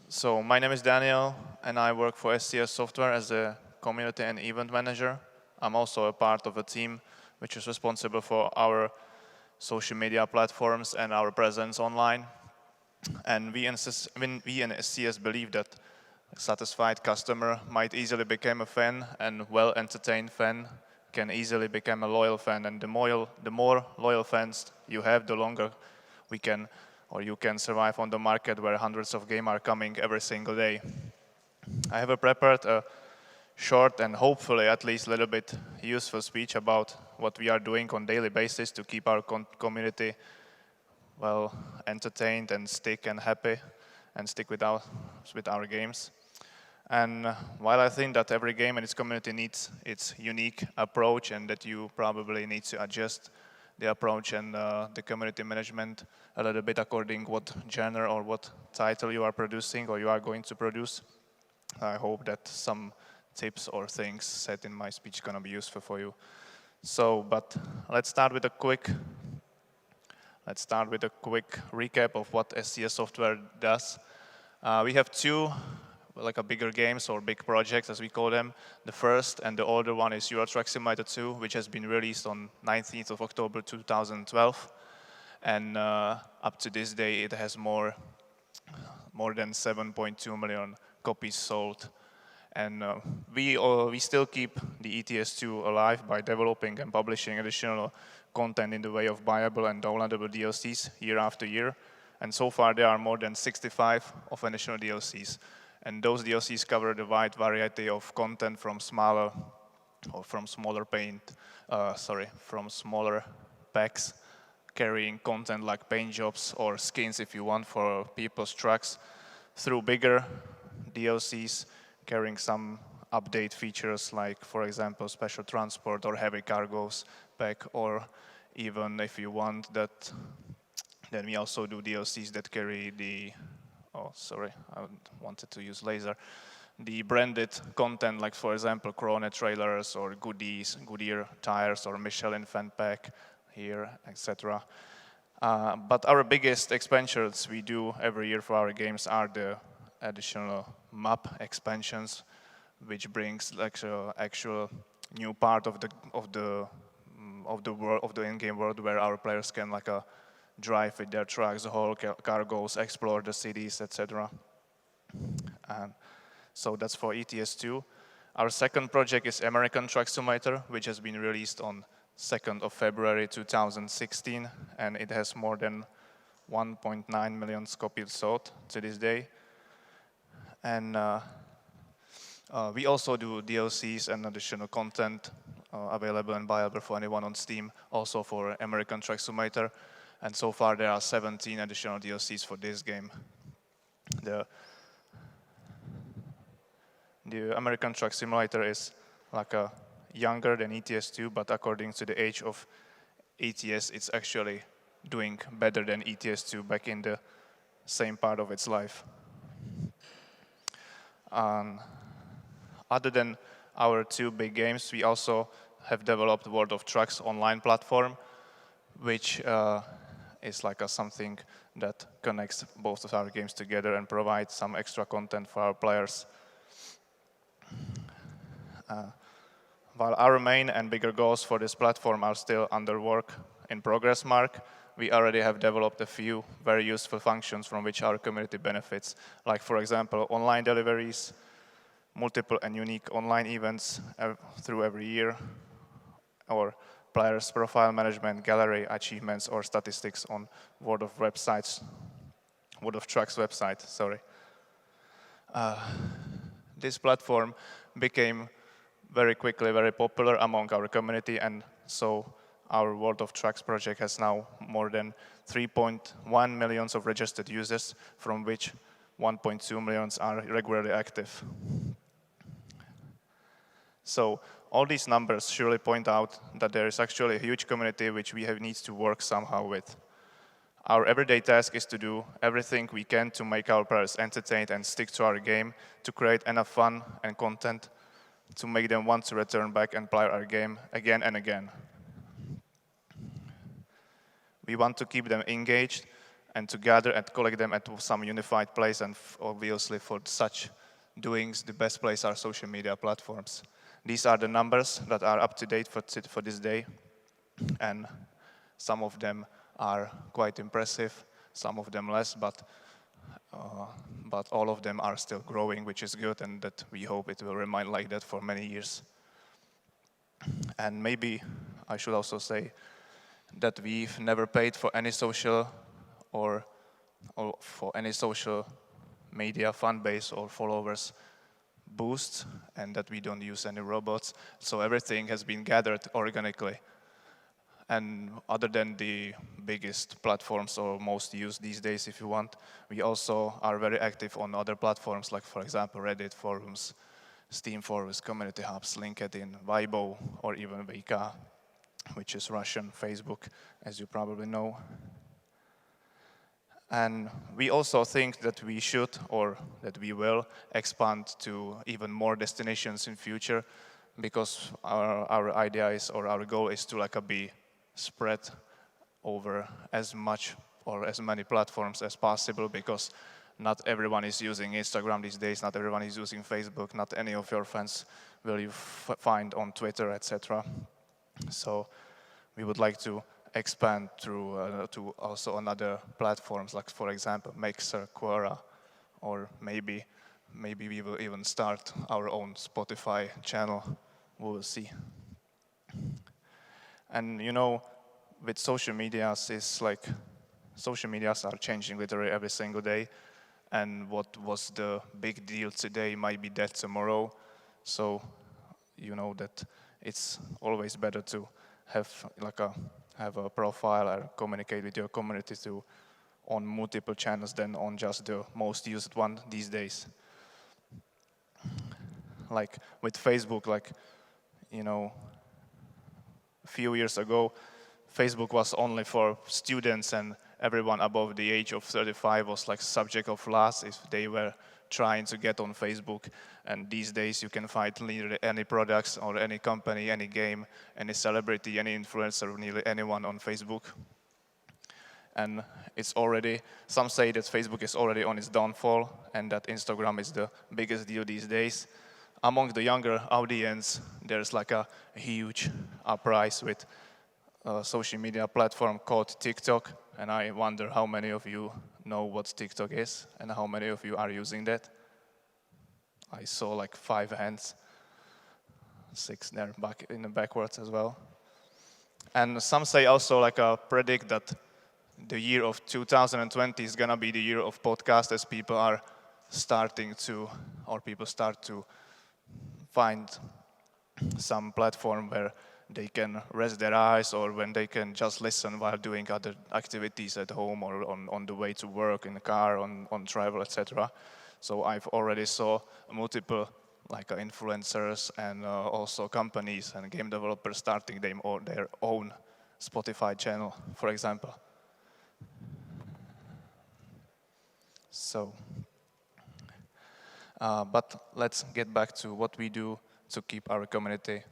So my name is Daniel, and I work for SCS Software as a community and event manager. I'm also a part of a team which is responsible for our social media platforms and our presence online. And we in SCS believe that a satisfied customer might easily become a fan, and well-entertained fan can easily become a loyal fan. And the more loyal fans you have, the longer you can survive on the market where hundreds of games are coming every single day. I have prepared a short and hopefully at least a little bit useful speech about what we are doing on a daily basis to keep our community well entertained and happy and stick with our games. And while I think that every game and its community needs its unique approach and that you probably need to adjust the approach and the community management a little bit according what genre or what title you are producing or you are going to produce, I hope that some tips or things said in my speech are going to be useful for you. So, but let's start with a quick recap of what SCS Software does. We have two bigger games or big projects as we call them. The first and the older one is Euro Truck Simulator 2, which has been released on 19th of October 2012. And up to this day it has more than 7.2 million copies sold. And we still keep the ETS2 alive by developing and publishing additional content in the way of buyable and downloadable DLCs year after year. And so far there are more than 65 of additional DLCs. And those DLCs cover the wide variety of content from smaller packs carrying content like paint jobs or skins if you want for people's trucks, through bigger DLCs carrying some update features like, for example, special transport or heavy cargoes pack, or even if you want that, then we also do DLCs that carry the I wanted to use laser. The branded content, like for example, Krone trailers or Goodyear tires or Michelin fan pack here, etc. But our biggest expansions we do every year for our games are the additional map expansions, which brings actual new part of the in-game world where our players can drive with their trucks, haul cargoes, explore the cities, etc. And so that's for ETS2. Our second project is American Truck Simulator, which has been released on 2nd of February 2016, and it has more than 1.9 million copies sold to this day. And we also do DLCs and additional content available and buyable for anyone on Steam, also for American Truck Simulator. And so far there are 17 additional DLCs for this game. The American Truck Simulator is younger than ETS2, but according to the age of ETS, it's actually doing better than ETS2 back in the same part of its life. Other than our two big games, we also have developed World of Trucks online platform, which is something that connects both of our games together and provides some extra content for our players. While our main and bigger goals for this platform are still under work in progress mark, we already have developed a few very useful functions from which our community benefits, like for example online deliveries, multiple and unique online events through every year, or players' profile management, gallery achievements, or statistics on World of Trucks website. Sorry. This platform became very quickly very popular among our community, and so our World of Trucks project has now more than 3.1 million of registered users, from which 1.2 million are regularly active. So all these numbers surely point out that there is actually a huge community which we needs to work somehow with. Our everyday task is to do everything we can to make our players entertained and stick to our game, to create enough fun and content to make them want to return back and play our game again and again. We want to keep them engaged and to gather and collect them at some unified place. And obviously for such doings, the best place are social media platforms. These are the numbers that are up to date for this day, and some of them are quite impressive, some of them less, but all of them are still growing, which is good, and that we hope it will remain like that for many years. And maybe I should also say that we've never paid for any social or for any social media fan base or followers boost, and that we don't use any robots. So everything has been gathered organically. And other than the biggest platforms or most used these days, if you want, we also are very active on other platforms, like for example Reddit forums, Steam forums, community hubs, LinkedIn, Weibo, or even VK, which is Russian Facebook, as you probably know. And we also think that we should, or that we will, expand to even more destinations in future, because our idea is, or our goal is to be spread over as much or as many platforms as possible, because not everyone is using Instagram these days, not everyone is using Facebook, not any of your friends will you find on Twitter, etc. So we would like to expand through to also on other platforms, like for example Mixer, Quora, or maybe we will even start our own Spotify channel. We will see. And you know, with social medias, social medias are changing literally every single day, and what was the big deal today might be dead tomorrow. So you know that it's always better to have a profile or communicate with your community on multiple channels than on just the most used one these days. Like with Facebook, you know, a few years ago, Facebook was only for students, and everyone above the age of 35 was subject of laws if they were trying to get on Facebook. And these days you can find nearly any products or any company, any game, any celebrity, any influencer, nearly anyone on Facebook. And it's already, some say that Facebook is already on its downfall and that Instagram is the biggest deal these days. Among the younger audience, there's a huge uprise with a social media platform called TikTok. And I wonder how many of you know what TikTok is and how many of you are using that. I saw 5 hands, 6 there back in the backwards as well. And some say also predict that the year of 2020 is gonna be the year of podcast, as people are starting to, or people start to find some platform where they can rest their eyes, or when they can just listen while doing other activities at home or on the way to work, in the car, on travel, etc. So I've already saw multiple influencers and also companies and game developers starting their own Spotify channel, for example. So, but let's get back to what we do to keep our community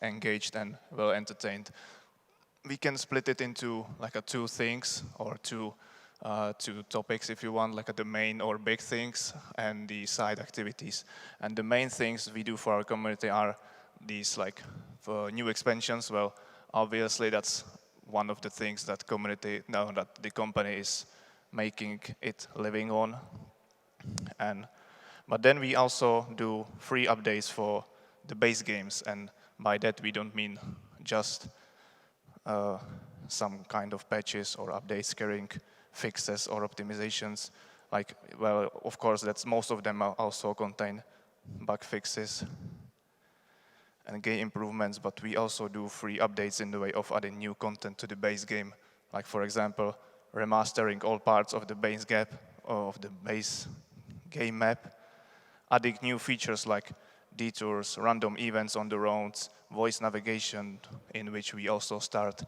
engaged and well entertained. We can split it into two things, or two topics if you want, the main or big things and the side activities. And the main things we do for our community are these for new expansions. Well, obviously that's one of the things that the company is making it living on. But then we also do free updates for the base games, and by that we don't mean just some kind of patches or updates carrying fixes or optimizations. Well, of course, most of them also contain bug fixes and game improvements, but we also do free updates in the way of adding new content to the base game. For example, remastering all parts of the base game map, adding new features like detours, random events on the roads, voice navigation, in which we also start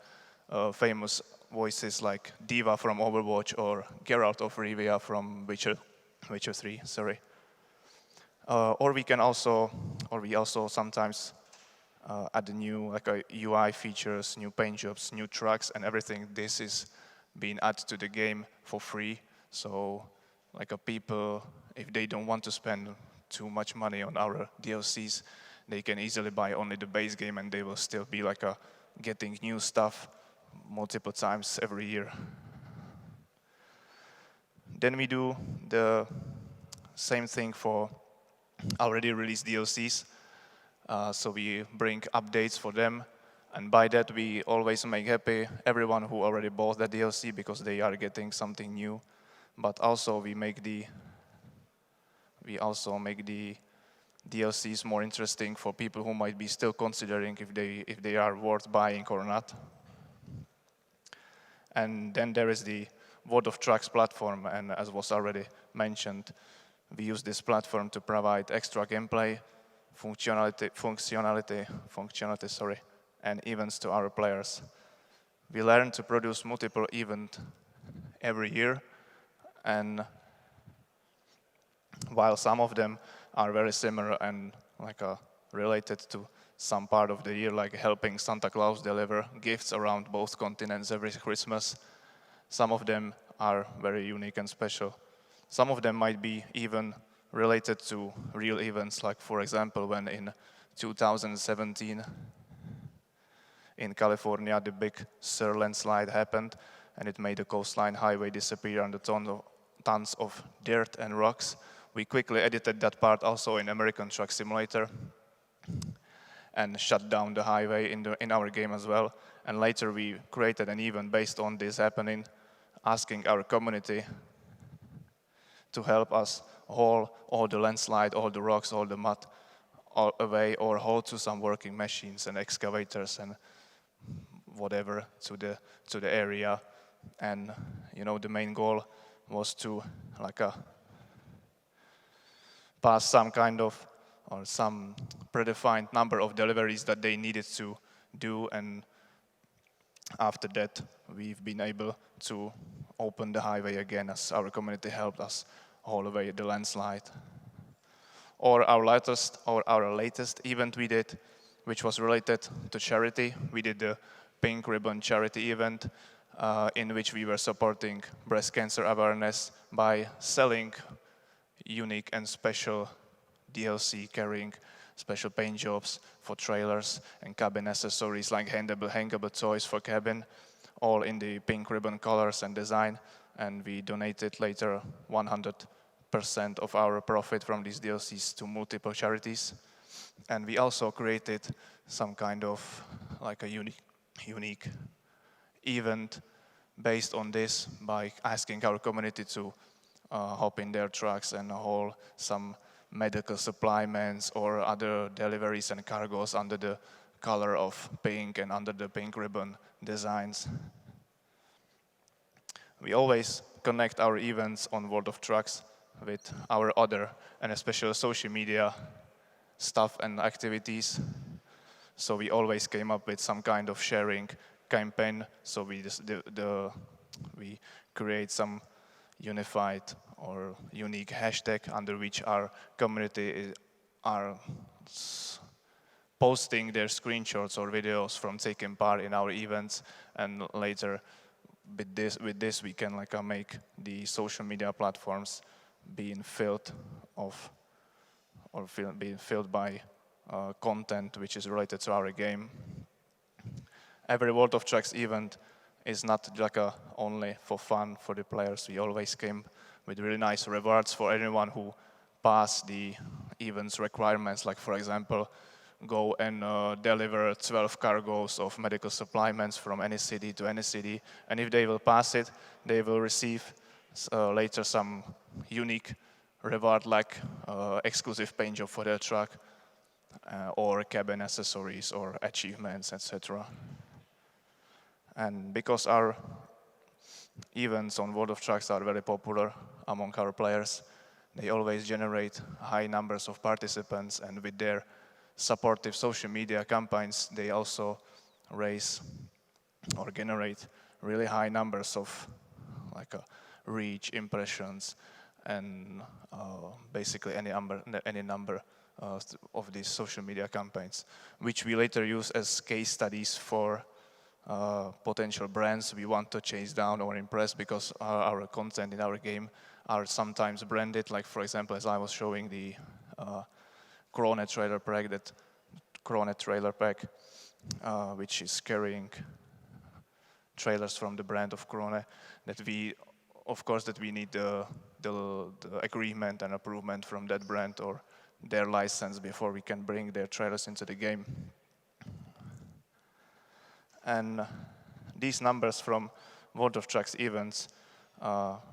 famous voices like Diva from Overwatch or Geralt of Rivia from Witcher 3. Or we also sometimes add new UI features, new paint jobs, new tracks, and everything. This is being added to the game for free. So like people, if they don't want to spend too much money on our DLCs, they can easily buy only the base game and they will still be like getting new stuff multiple times every year. Then we do the same thing for already released DLCs. So we bring updates for them. And by that, we always make happy everyone who already bought the DLC because they are getting something new. But also we also make the DLCs more interesting for people who might be still considering if they are worth buying or not. And then there is the World of Trucks platform, and as was already mentioned, we use this platform to provide extra gameplay, functionality, and events to our players. We learn to produce multiple events every year, and while some of them are very similar and related to some part of the year, like helping Santa Claus deliver gifts around both continents every Christmas, some of them are very unique and special. Some of them might be even related to real events, like for example, when in 2017 in California, the big Sur landslide happened, and it made the coastline highway disappear under tons of dirt and rocks. We quickly edited that part also in American Truck Simulator and shut down the highway in our game as well. And later we created an event based on this happening, asking our community to help us haul all the landslide, all the rocks, all the mud away, or haul to some working machines and excavators and whatever to the area. And the main goal was to pass some kind of or some predefined number of deliveries that they needed to do, and after that we've been able to open the highway again as our community helped us haul away the landslide. Or our latest event we did, which was related to charity. We did the Pink Ribbon charity event in which we were supporting breast cancer awareness by selling unique and special DLC carrying special paint jobs for trailers and cabin accessories like hangable toys for cabin, all in the Pink Ribbon colors and design. And we donated later 100% of our profit from these DLCs to multiple charities. And we also created some kind of a unique event based on this by asking our community to hop in their trucks and haul some medical supplements or other deliveries and cargoes under the color of pink and under the Pink Ribbon designs. We always connect our events on World of Trucks with our other and especially social media stuff and activities. So we always came up with some kind of sharing campaign. So we create some unified or unique hashtag under which our community are posting their screenshots or videos from taking part in our events, and later with this we can make the social media platforms being filled by content which is related to our game. Every World of Trucks event is not only for fun for the players. We always came with really nice rewards for anyone who passed the event's requirements, like for example, go and deliver 12 cargoes of medical supplements from any city to any city, and if they will pass it, they will receive later some unique reward like exclusive paint job for their truck, or cabin accessories or achievements, etc. And because our events on World of Trucks are very popular among our players, they always generate high numbers of participants, and with their supportive social media campaigns, they also raise or generate really high numbers of reach, impressions, and basically any number of these social media campaigns, which we later use as case studies for potential brands we want to chase down or impress, because our content in our game are sometimes branded, like for example, as I was showing the Krone trailer pack, which is carrying trailers from the brand of Krone, that we need the agreement and approval from that brand or their license before we can bring their trailers into the game. And these numbers from World of Trucks events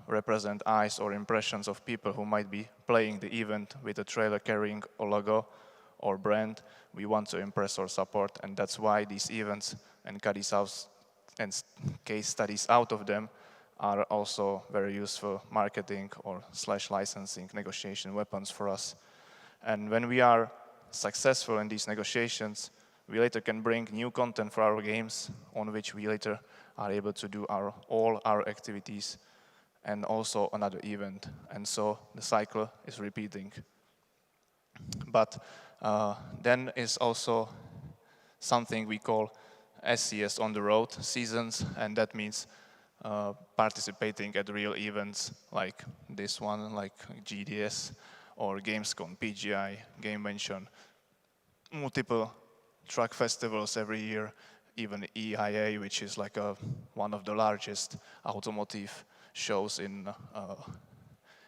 represent eyes or impressions of people who might be playing the event with a trailer carrying a logo or brand we want to impress or support, and that's why these events and case studies out of them are also very useful marketing or /licensing negotiation weapons for us. And when we are successful in these negotiations, we later can bring new content for our games, on which we later are able to do all our activities and also another event. And so the cycle is repeating. But then is also something we call SCS on the road seasons, and that means participating at real events like this one, like GDS or Gamescom, PGI, Gamevention, multiple truck festivals every year, even EIA, which is like one of the largest automotive shows in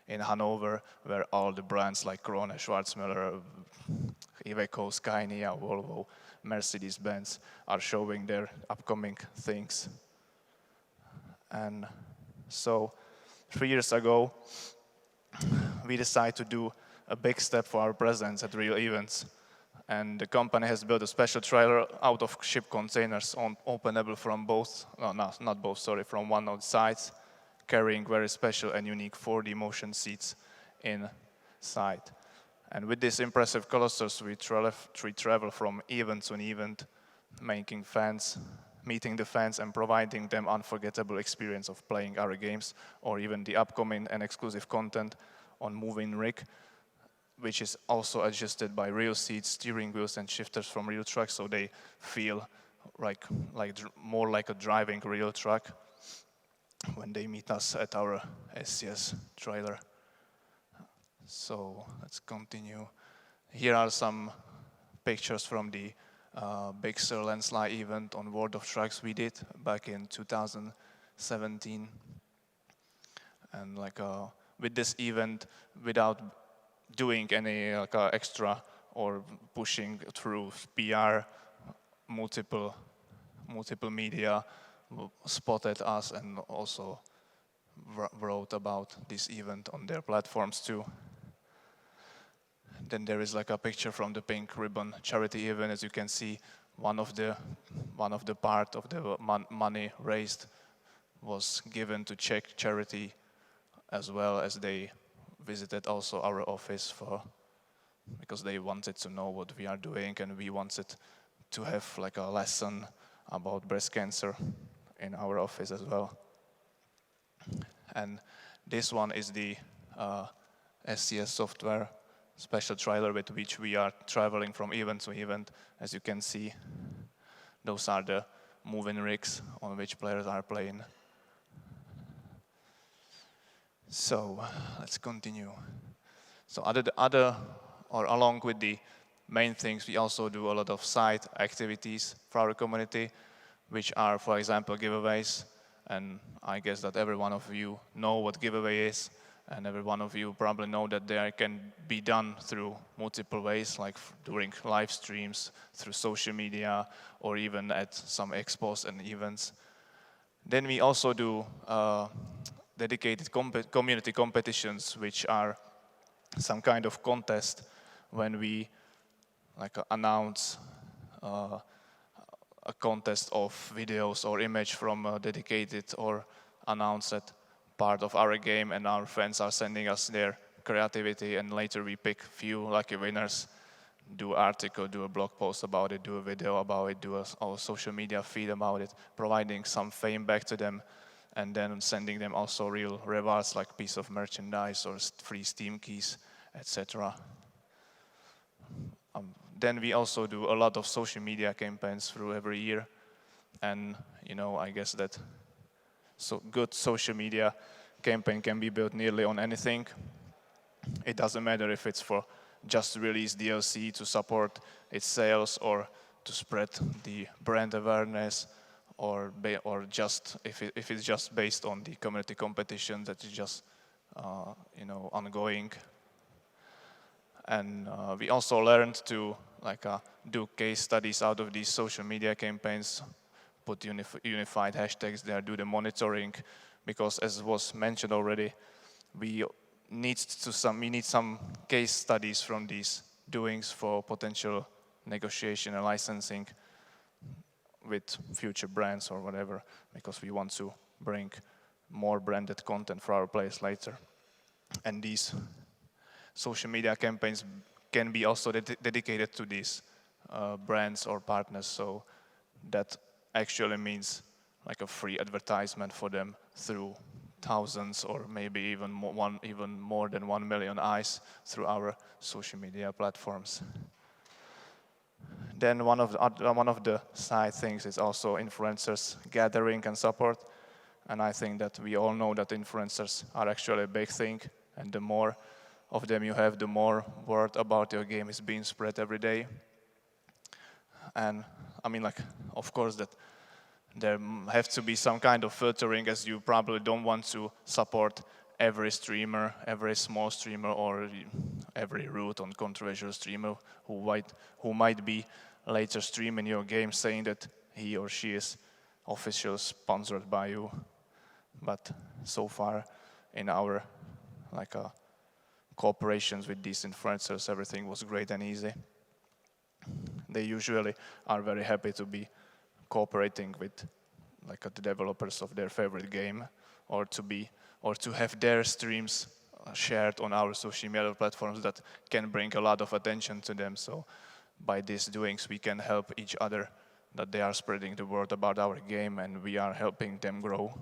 Hanover, where all the brands like Krone, Schwarzmüller, Iveco, Scania, Volvo, Mercedes-Benz are showing their upcoming things. And so 3 years ago, we decided to do a big step for our presence at real events. And the company has built a special trailer out of ship containers openable from from one of the sides, carrying very special and unique 4D motion seats inside. And with this impressive Colossus, we travel from event to event, meeting the fans and providing them unforgettable experience of playing our games, or even the upcoming and exclusive content on moving rig, which is also adjusted by real seats, steering wheels and shifters from real trucks, so they feel more like a driving real truck when they meet us at our SCS trailer. So let's continue. Here are some pictures from the Big Sur Landslide event on World of Trucks we did back in 2017. And with this event, without doing any extra or pushing through PR, multiple media spotted us and also wrote about this event on their platforms too. Then there is a picture from the Pink Ribbon charity event. As you can see, one of the part of the money raised was given to Czech charity, as well as they visited also our office because they wanted to know what we are doing, and we wanted to have a lesson about breast cancer in our office as well. And this one is the SCS software special trailer with which we are traveling from event to event. As you can see, those are the moving rigs on which players are playing. So let's continue. So along with the main things, we also do a lot of side activities for our community, which are, for example, giveaways. And I guess that every one of you know what giveaway is, and every one of you probably know that they can be done through multiple ways, like during live streams, through social media, or even at some expos and events. Then we also do dedicated community competitions, which are some kind of contest when we announce a contest of videos or image from a dedicated or announced part of our game, and our fans are sending us their creativity, and later we pick few lucky winners, do article, do a blog post about it, do a video about it, do a social media feed about it, providing some fame back to them, and then sending them also real rewards like piece of merchandise or free Steam keys, etc. Then we also do a lot of social media campaigns through every year, And I guess that good social media campaign can be built nearly on anything. It doesn't matter if it's for just release DLC to support its sales, or to spread the brand awareness, or just if it's just based on the community competition that is just ongoing. And we also learned to do case studies out of these social media campaigns, put unified hashtags there, do the monitoring, because as was mentioned already, we need some case studies from these doings for potential negotiation and licensing with future brands or whatever, because we want to bring more branded content for our players later. And these social media campaigns can be also dedicated to these brands or partners, so that actually means like a free advertisement for them through thousands or maybe even more than 1 million eyes through our social media platforms. Then one of the side things is also influencers gathering and support. And I think that we all know that influencers are actually a big thing, and the more of them you have, the more word about your game is being spread every day. And I mean, of course that there have to be some kind of filtering, as you probably don't want to support every streamer, every small streamer, or every rude or controversial streamer who might be later streaming your game saying that he or she is officially sponsored by you. But so far in our cooperations with these influencers, everything was great and easy. They usually are very happy to be cooperating with the developers of their favorite game, or to have their streams shared on our social media platforms that can bring a lot of attention to them. So by these doings we can help each other, that they are spreading the word about our game and we are helping them grow.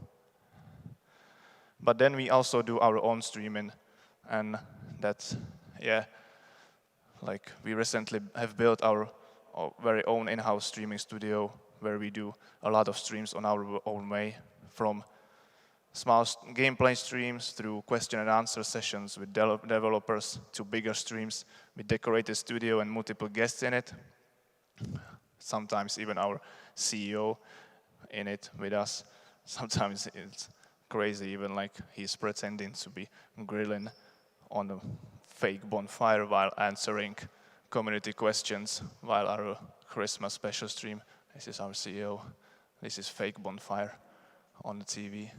But then we also do our own streaming, and that's, we recently have built our very own in-house streaming studio where we do a lot of streams on our own way, from small gameplay streams through question and answer sessions with developers to bigger streams with decorated studio and multiple guests in it. Sometimes even our CEO in it with us. Sometimes it's crazy, even he's pretending to be grilling on a fake bonfire while answering community questions while our Christmas special stream. This is our CEO. This is fake bonfire on the TV.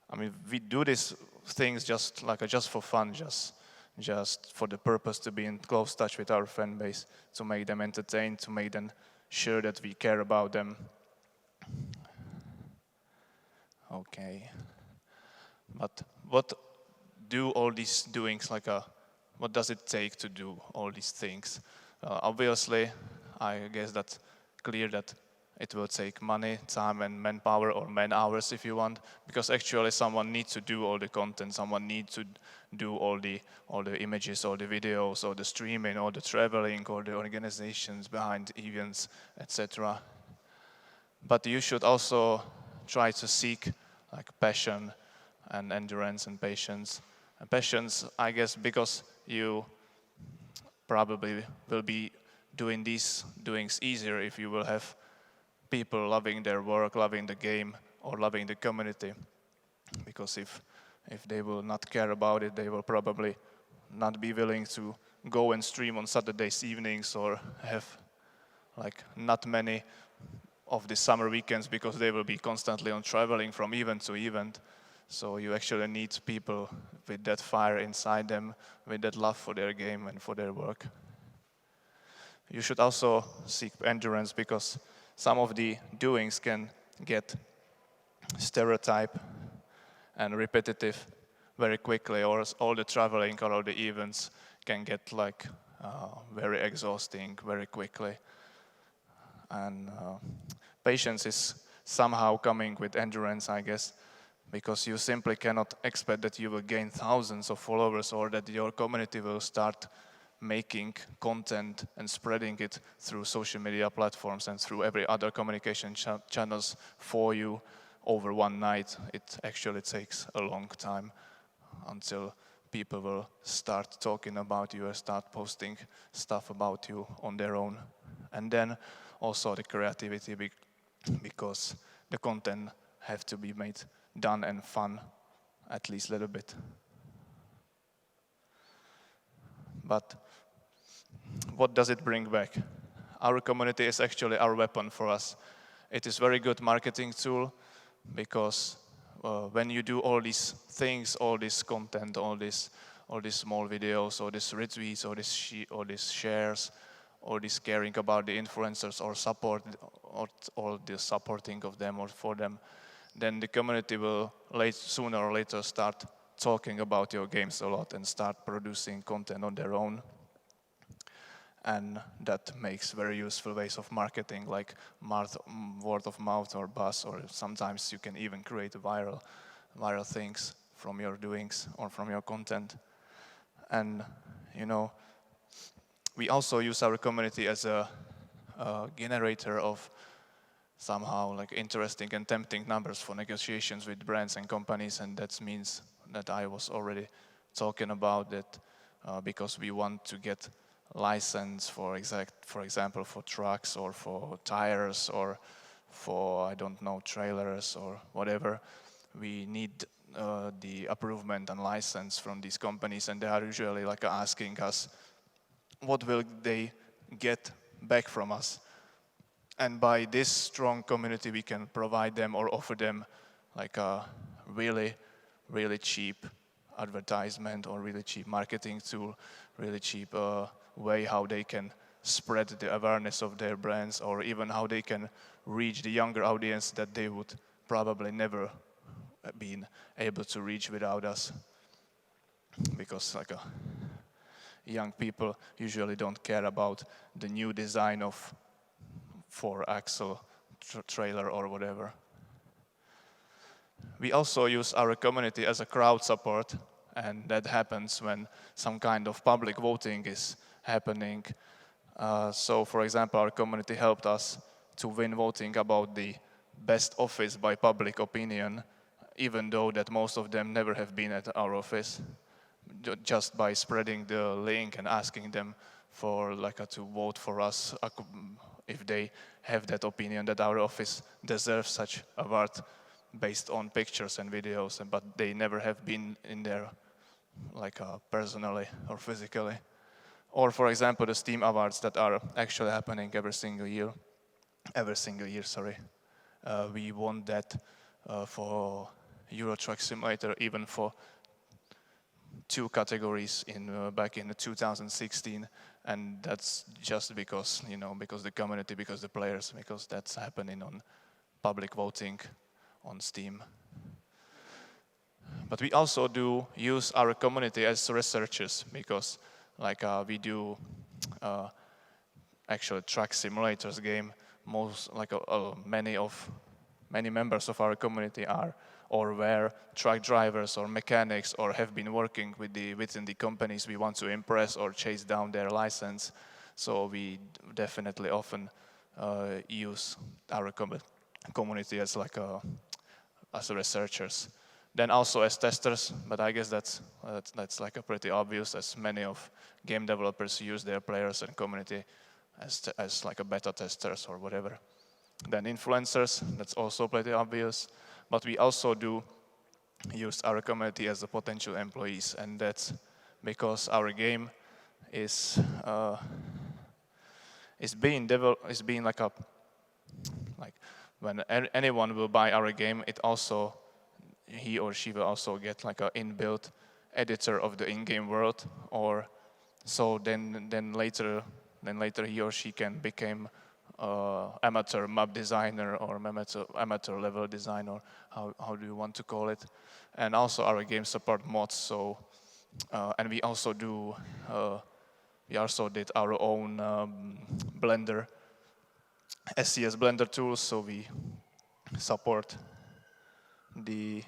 I mean, we do these things just for fun, just for the purpose to be in close touch with our fan base, to make them entertained, to make them sure that we care about them. Okay. But what do all these doings, what does it take to do all these things? Obviously, I guess that's clear that it will take money, time, and manpower, or man-hours if you want, because actually someone needs to do all the content, someone needs to do all the images, all the videos, all the streaming, all the traveling, all the organizations behind events, etc. But you should also try to seek passion and endurance and patience. And patience, I guess, because you probably will be doing these doings easier if you will have people loving their work, loving the game, or loving the community. Because if they will not care about it, they will probably not be willing to go and stream on Saturdays evenings, or have not many of the summer weekends, because they will be constantly on traveling from event to event. So you actually need people with that fire inside them, with that love for their game and for their work. You should also seek endurance, because some of the doings can get stereotype and repetitive very quickly, or all the traveling or all the events can get very exhausting very quickly. And patience is somehow coming with endurance, I guess, because you simply cannot expect that you will gain thousands of followers, or that your community will start making content and spreading it through social media platforms and through every other communication channels for you over one night. It actually takes a long time until people will start talking about you and start posting stuff about you on their own. And then also the creativity, because the content have to be made done and fun, at least a little bit. But what does it bring back? Our community is actually our weapon for us. It is a very good marketing tool, because when you do all these things, all this content, all these small videos, all these retweets, all these shares, all this caring about the influencers or support, or the supporting of them or for them, then the community will sooner or later start talking about your games a lot and start producing content on their own. And that makes very useful ways of marketing, like word of mouth or buzz, or sometimes you can even create viral things from your doings or from your content. And we also use our community as a generator of somehow like interesting and tempting numbers for negotiations with brands and companies, and that means that I was already talking about that, because we want to get license for example for trucks or for tires or for, I don't know, trailers or whatever. We need the approval and license from these companies, and they are usually like asking us what will they get back from us. And by this strong community we can provide them or offer them like a really, really cheap advertisement or really cheap marketing tool, really cheap way how they can spread the awareness of their brands, or even how they can reach the younger audience that they would probably never been able to reach without us. Because like young people usually don't care about the new design of 4-axle trailer or whatever. We also use our community as a crowd support, and that happens when some kind of public voting is happening. So for example, our community helped us to win voting about the best office by public opinion, even though that most of them never have been at our office. Just by spreading the link and asking them for to vote for us if they have that opinion that our office deserves such award based on pictures and videos, but they never have been in there personally or physically. Or for example, the Steam Awards that are actually happening every single year. We won that for Euro Truck Simulator, even for 2 categories back in 2016, and that's just because the community, because the players, because that's happening on public voting on Steam. But we also do use our community as researchers, because we do actual truck simulators game. Many members of our community are or were truck drivers or mechanics, or have been working within the companies we want to impress or chase down their license. So we definitely often use our community as as researchers. Then also as testers, but I guess that's pretty obvious, as many of game developers use their players and community as a beta testers or whatever. Then influencers, that's also pretty obvious. But we also do use our community as a potential employees, and that's because our game is being when anyone will buy our game, he or she will also get an inbuilt editor of the in-game world, or so then later he or she can become amateur map designer or amateur level designer, how do you want to call it. And also our game support mods, so and we also did our own Blender SCS Blender tools, so we support the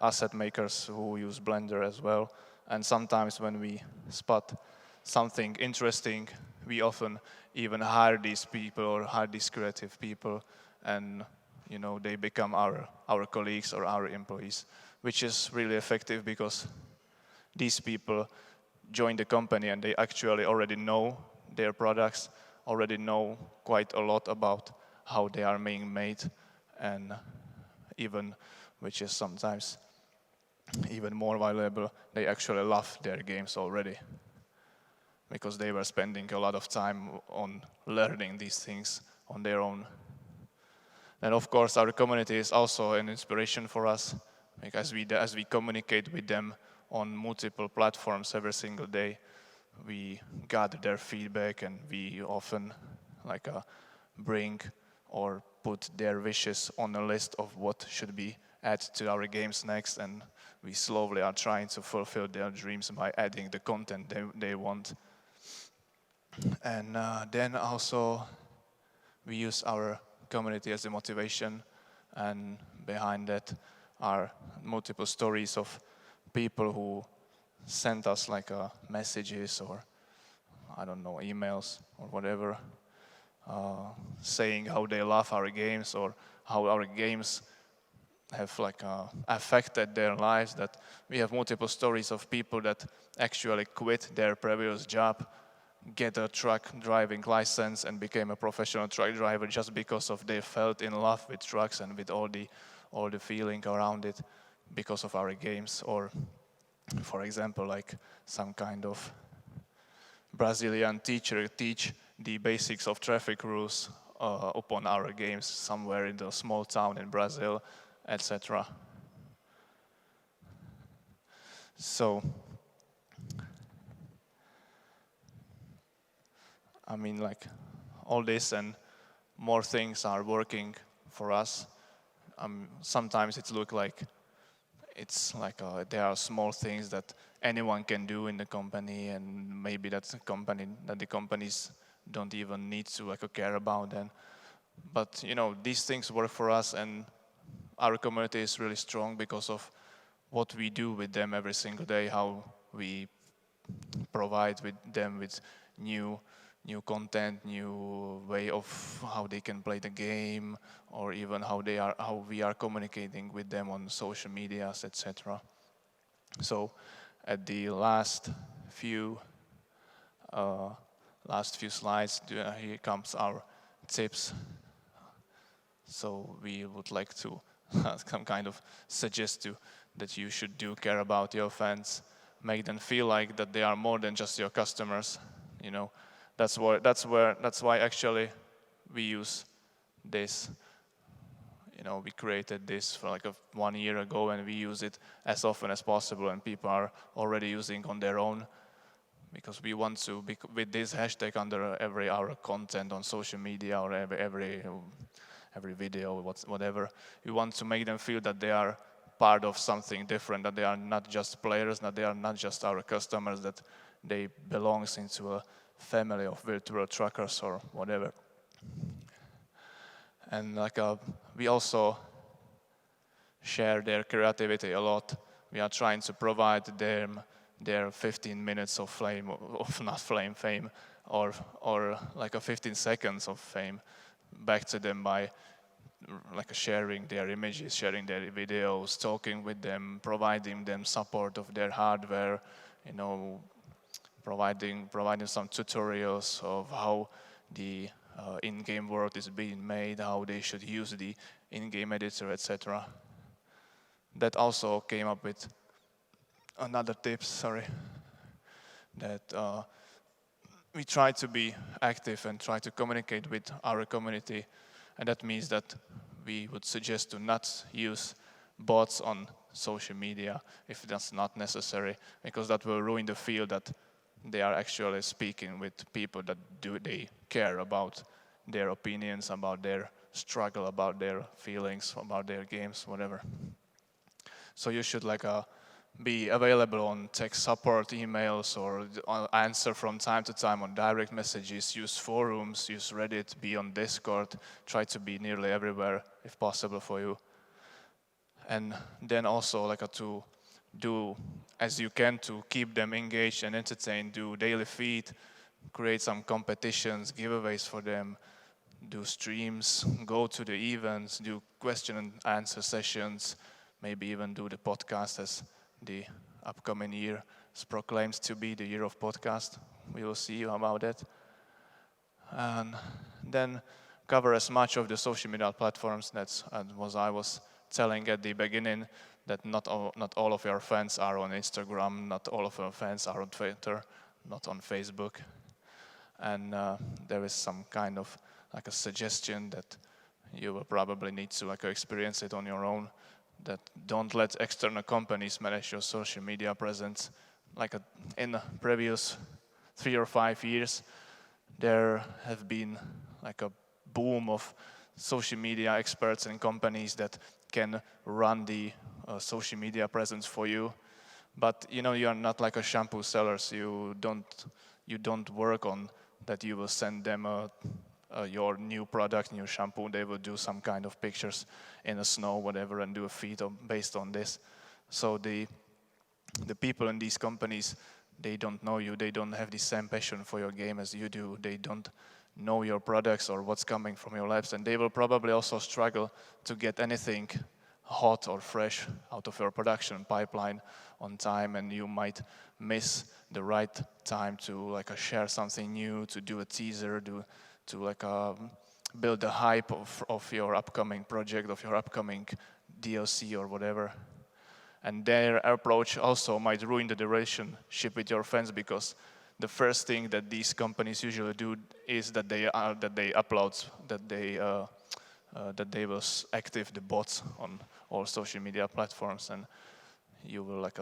asset makers who use Blender as well. And sometimes when we spot something interesting, we often even hire these people or hire these creative people, and they become our colleagues or our employees, which is really effective because these people join the company and they actually already know their products, already know quite a lot about how they are being made, and even, which is sometimes even more valuable, they actually love their games already because they were spending a lot of time on learning these things on their own. And of course, our community is also an inspiration for us, because as we communicate with them on multiple platforms every single day, we gather their feedback, and we often bring or put their wishes on a list of what should be added to our games next, and we slowly are trying to fulfill their dreams by adding the content they want. And then also we use our community as a motivation, and behind that are multiple stories of people who sent us messages or emails or whatever, saying how they love our games or how our games have affected their lives. That we have multiple stories of people that actually quit their previous job, get a truck driving license, and became a professional truck driver just because of they felt in love with trucks and with all the feeling around it because of our games. Or, for example, some kind of Brazilian teacher teach the basics of traffic rules upon our games somewhere in the small town in Brazil, etc. So, all this and more things are working for us. Sometimes it looks like there are small things that anyone can do in the company, and maybe that the companies don't even need to care about them. But these things work for us, and our community is really strong because of what we do with them every single day, how we provide with them with new content, new way of how they can play the game, or even how we are communicating with them on social medias, etc. So at the last few slides, here comes our tips. So we would like to some kind of suggest that you should care about your fans, make them feel like that they are more than just your customers. That's why actually we use this. We created this for 1 year ago, and we use it as often as possible, and people are already using on their own, because we want to with this hashtag under every our content on social media or every video, whatever. We want to make them feel that they are part of something different, that they are not just players, that they are not just our customers, that they belong into a family of virtual truckers or whatever. And we also share their creativity a lot. We are trying to provide them their 15 minutes of fame, or 15 seconds of fame back to them by sharing their images, sharing their videos, talking with them, providing them support of their hardware, providing some tutorials of how the in-game world is being made, how they should use the in-game editor, etc. That also came up with another tip, that we try to be active and try to communicate with our community, and that means that we would suggest to not use bots on social media if that's not necessary, because that will ruin the feel that they are actually speaking with people that they care about their opinions, about their struggle, about their feelings, about their games, whatever. So you should be available on tech support emails, or answer from time to time on direct messages, use forums, use Reddit, be on Discord, try to be nearly everywhere if possible for you. And then also to do as you can to keep them engaged and entertained. Do daily feed, create some competitions, giveaways for them, do streams, go to the events, do question and answer sessions, maybe even do the podcast as the upcoming year proclaims to be the year of podcast. We will see about that. And then cover as much of the social media platforms. That's what I was telling at the beginning, that not all of your fans are on Instagram, not all of your fans are on Twitter, not on Facebook. And there is some kind of like a suggestion that you will probably need to like experience it on your own, that don't let external companies manage your social media presence. Like in the previous 3 or 5 years, there have been like a boom of social media experts and companies that can run the social media presence for you. But you know, you are not like a shampoo sellers. You don't work on that. You will send them your new product, new shampoo. They will do some kind of pictures in the snow, whatever, and do a feed based on this. So the people in these companies, they don't know you. They don't have the same passion for your game as you do. They don't know your products or what's coming from your labs, and they will probably also struggle to get anything hot or fresh out of your production pipeline on time, and you might miss the right time to like share something new, to do a teaser, to like build the hype of your upcoming project, of your upcoming DLC or whatever. And their approach also might ruin the relationship with your fans, because the first thing that these companies usually do is that they upload, that they will active the bots on all social media platforms, and you will like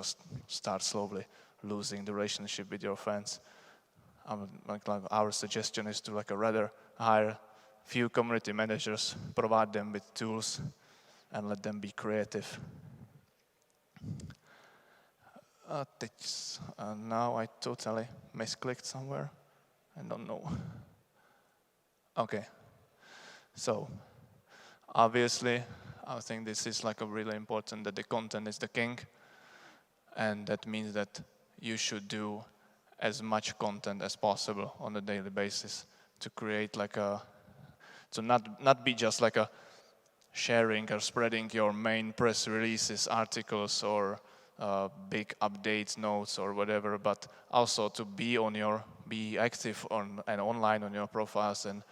start slowly losing the relationship with your fans. Our suggestion is to like rather hire few community managers, provide them with tools, and let them be creative. Now I totally misclicked somewhere. I don't know. Okay. So, obviously, I think this is like a really important, that the content is the king. And that means that you should do as much content as possible on a daily basis to create like to not be just like sharing or spreading your main press releases, articles, or big updates, notes, or whatever, but also to be active on and online on your profiles and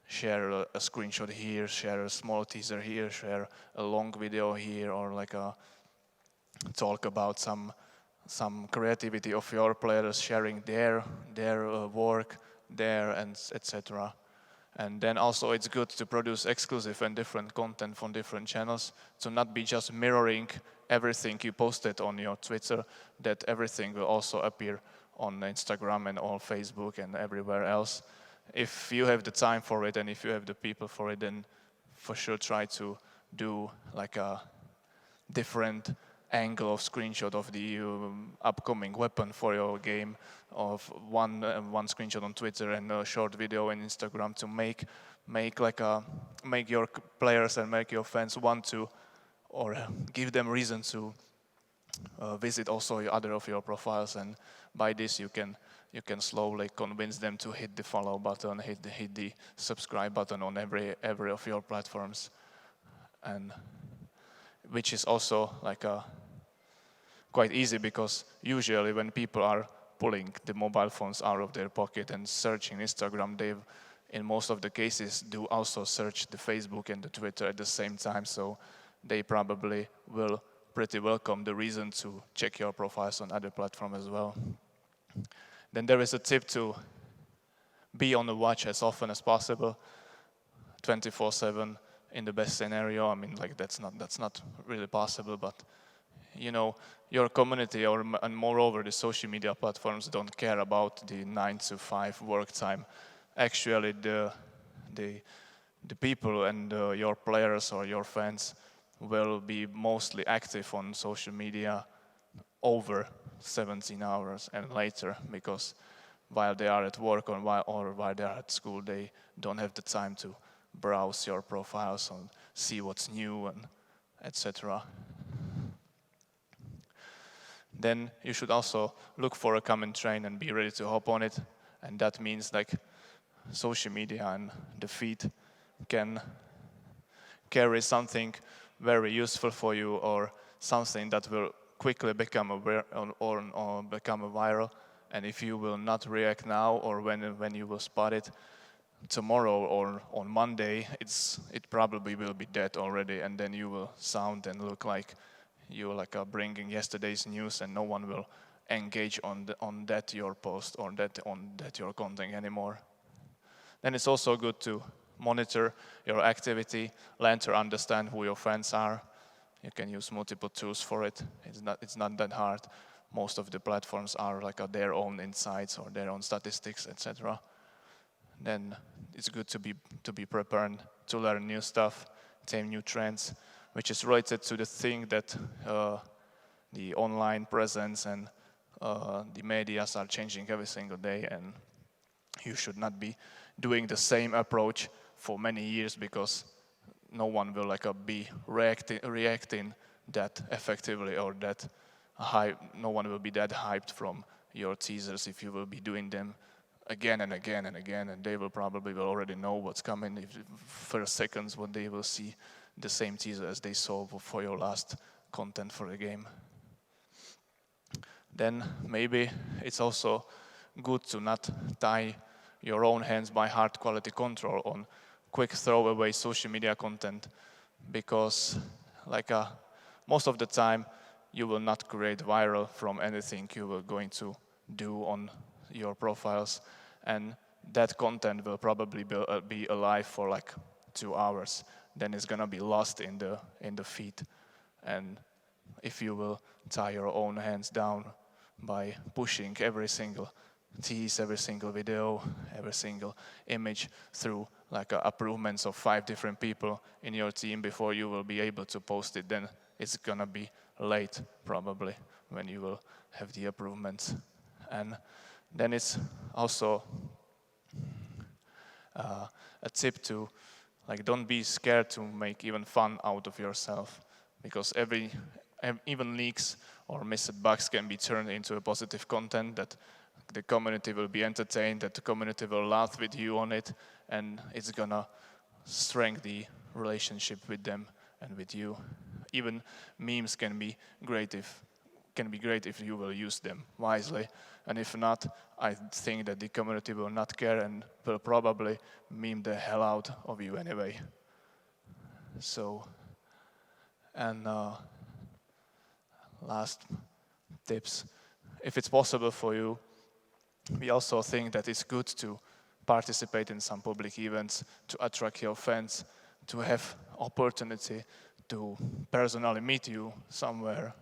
share a screenshot here, share a small teaser here, share a long video here, or like talk about some creativity of your players, sharing their work there, and etc. And then also it's good to produce exclusive and different content from different channels, to not be just mirroring everything you posted on your Twitter, that everything will also appear on Instagram and on Facebook and everywhere else. If you have the time for it and if you have the people for it, then for sure try to do like a different angle of screenshot of the upcoming weapon for your game, of one screenshot on Twitter and a short video on Instagram, to make your players and make your fans want to, or give them reason to visit also other of your profiles. And by this you can slowly convince them to hit the follow button, hit the subscribe button on every of your platforms, and which is also like quite easy, because usually when people are pulling the mobile phones out of their pocket and searching Instagram, they in most of the cases do also search the Facebook and the Twitter at the same time, so they probably will pretty welcome the reason to check your profiles on other platforms as well. Then there is a tip to be on the watch as often as possible, 24/7 in the best scenario. I mean, like that's not really possible, but you know, your community and moreover the social media platforms don't care about the 9 to 5 work time. Actually, the people and your players or your fans will be mostly active on social media over 17 hours and later, because while they are at work or while they are at school, they don't have the time to browse your profiles and see what's new and etc. then you should also look for a common train and be ready to hop on it. And that means like social media and the feed can carry something very useful for you, or something that will quickly become or become a viral. And if you will not react now, or when you will spot it tomorrow or on Monday, it probably will be dead already, and then you will sound and look like you are bringing yesterday's news, and no one will engage on that your post or that your content anymore. Then it's also good to monitor your activity, learn to understand who your fans are. You can use multiple tools for it. It's not that hard. Most of the platforms are their own insights or their own statistics, etc. Then it's good to be prepared to learn new stuff, tame new trends, which is related to the thing that the online presence and the medias are changing every single day, and you should not be doing the same approach for many years, because no one will be reacting that effectively, or that no one will be that hyped from your teasers if you will be doing them again and again and again, and they will probably already know what's coming if first seconds when they will see the same teaser as they saw for your last content for the game. Then maybe it's also good to not tie your own hands by hard quality control on quick throwaway social media content, because most of the time you will not create viral from anything you were going to do on your profiles, and that content will probably be alive for 2 hours. Then it's gonna be lost in the feed. And if you will tie your own hands down by pushing every single tease, every single video, every single image through approvals of 5 different people in your team before you will be able to post it, then it's gonna be late probably when you will have the approvals. And then it's also a tip to don't be scared to make even fun out of yourself, because even leaks or missed bugs can be turned into a positive content that the community will be entertained, that the community will laugh with you on it, and it's gonna strengthen the relationship with them and with you. Even memes can be great if you will use them wisely, and if not, I think that the community will not care and will probably meme the hell out of you anyway. So, and last tips, if it's possible for you, we also think that it's good to participate in some public events to attract your fans, to have opportunity to personally meet you somewhere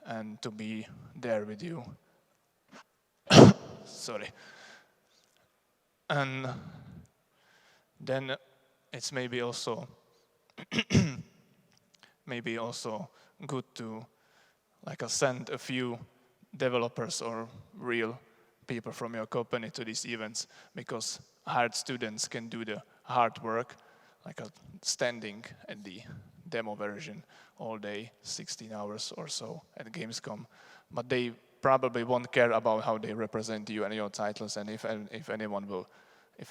and to be there with you. Sorry. And then it's maybe also good to send a few developers or real people from your company to these events, because hard students can do the hard work, standing at the demo version all day, 16 hours or so at Gamescom, but they probably won't care about how they represent you and your titles, and if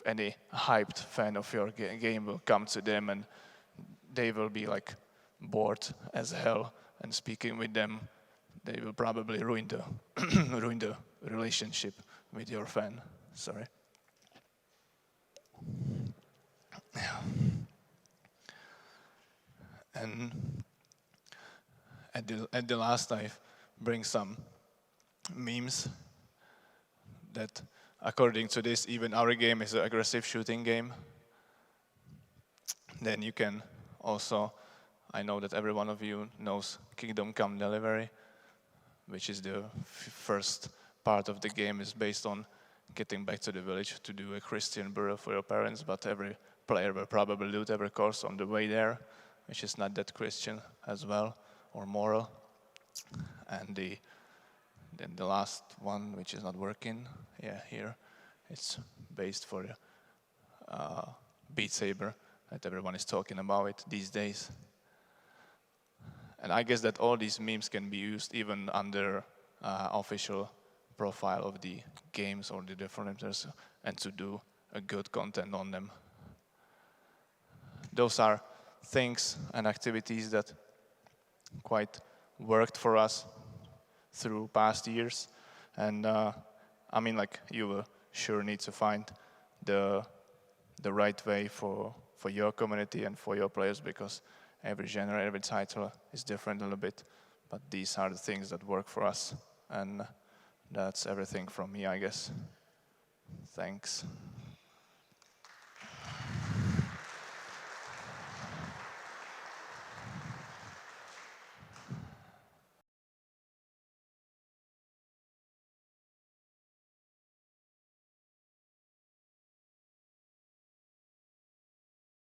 any hyped fan of your game will come to them, and they will be bored as hell, and speaking with them, they will probably ruin the ruin the relationship with your fan. Sorry. And at the last, I bring some memes that, according to this, even our game is an aggressive shooting game. Then you can also, I know that every one of you knows Kingdom Come Delivery, which is the first part of the game, is based on getting back to the village to do a Christian burial for your parents, but every player will probably loot every course on the way there, which is not that Christian as well, or moral. And then the last one, which is not working, here, it's based for Beat Saber, that everyone is talking about it these days. And I guess that all these memes can be used even under official profile of the games or the developers, and to do a good content on them. Those are things and activities that quite worked for us through past years. And I mean, like, you will sure need to find the right way for your community and for your players, because every genre, every title is different a little bit. But these are the things that work for us. And that's everything from me, I guess. Thanks.